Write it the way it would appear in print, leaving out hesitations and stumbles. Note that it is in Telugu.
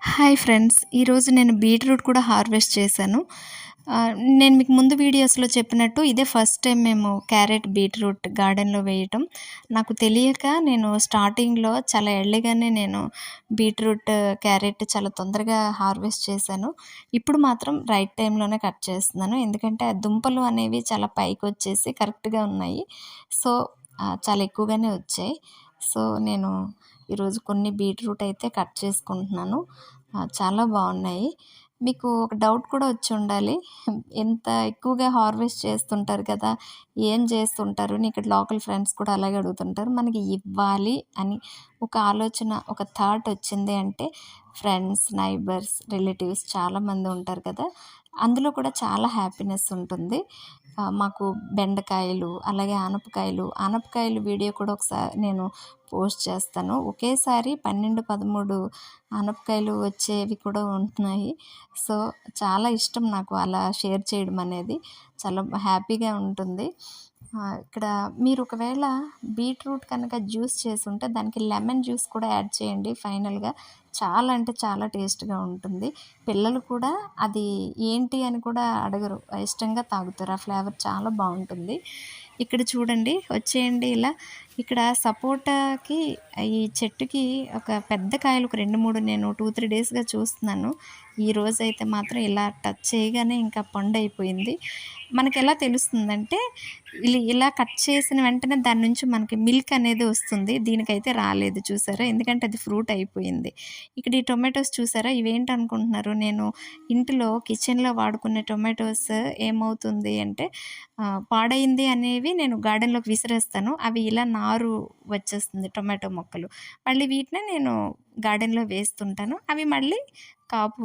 Hi friends. ఈరోజు నేను బీట్రూట్ కూడా హార్వెస్ట్ చేశాను. నేను మీకు ముందు వీడియోస్‌లో చెప్పినట్టు ఇదే ఫస్ట్ టైం మేము క్యారెట్, బీట్రూట్ గార్డెన్‌లో వేయటం. నాకు తెలియక నేను స్టార్టింగ్‌లో చాలా ఎర్లీగానే నేను బీట్రూట్, క్యారెట్ చాలా తొందరగా హార్వెస్ట్ చేశాను. ఇప్పుడు మాత్రం రైట్ టైంలోనే కట్ చేస్తున్నాను. ఎందుకంటే ఆ దుంపలు అనేవి చాలా పైకొచ్చేసి కరెక్ట్‌గా ఉన్నాయి. సో, చాలా ఎక్కువగానే వచ్చాయి. సో, నేను ఈరోజు కొన్ని బీట్రూట్ అయితే కట్ చేసుకుంటున్నాను. చాలా బాగున్నాయి. మీకు ఒక డౌట్ కూడా వచ్చుండాలి. ఎంత ఎక్కువగా హార్వెస్ట్ చేస్తుంటారు కదా! ఏం చేస్తుంటారు? ఇక్కడ లోకల్ ఫ్రెండ్స్ కూడా అలాగే అడుగుతుంటారు. మనకి ఇవ్వాలి అని ఒక ఆలోచన, ఒక థాట్ వచ్చింది అంటే ఫ్రెండ్స్, నైబర్స్, రిలేటివ్స్ చాలామంది ఉంటారు కదా! అందులో కూడా చాలా హ్యాపీనెస్ ఉంటుంది. మాకు బెండకాయలు, అలాగే ఆనపకాయలు వీడియో కూడా నేను పోస్ట్ చేస్తాను. ఒకేసారి 12, 13 ఆనపకాయలు వచ్చేవి కూడా ఉంటున్నాయి. సో, చాలా ఇష్టం నాకు అలా షేర్ చేయడం అనేది. చాలా హ్యాపీగా ఉంటుంది. ఇక్కడ మీరు ఒకవేళ బీట్రూట్ కనుక జ్యూస్ చేసుంటే దానికి లెమన్ జ్యూస్ కూడా యాడ్ చేయండి ఫైనల్‌గా. చాలా అంటే చాలా టేస్ట్‌గా ఉంటుంది. పిల్లలు కూడా అది ఏంటి అని కూడా అడగరు. ఇష్టంగా తాగుతారు. ఆ ఫ్లేవర్ చాలా బావుంటుంది. ఇక్కడ చూడండి వచ్చేయండి ఇలా. ఇక్కడ సపోటాకి ఈ చెట్టుకి ఒక పెద్ద కాయలు ఒక 2, 3 నేను 2, 3 డేస్‌గా చూస్తున్నాను. ఈరోజైతే మాత్రం ఇలా టచ్ చేయగానే ఇంకా పండయిపోయింది. మనకెలా తెలుస్తుందంటే ఇలా కట్ చేసిన వెంటనే దాని నుంచి మనకి మిల్క్ అనేది వస్తుంది. దీనికైతే రాలేదు చూసారా? ఎందుకంటే అది ఫ్రూట్ అయిపోయింది. ఇక్కడ ఈ టొమాటోస్ చూసారా? ఇవేంటనుకుంటున్నారు? నేను ఇంటిలో కిచెన్‌లో వాడుకునే టొమాటోస్ ఏమవుతుంది అంటే పాడైంది అనేవి నేను గార్డెన్‌లోకి విసిరేస్తాను. అవి ఇలా నారు వచ్చేస్తుంది టొమాటో మొక్కలు. మళ్ళీ వీటిని నేను గార్డెన్‌లో వేస్తుంటాను. అవి మళ్ళీ కాపు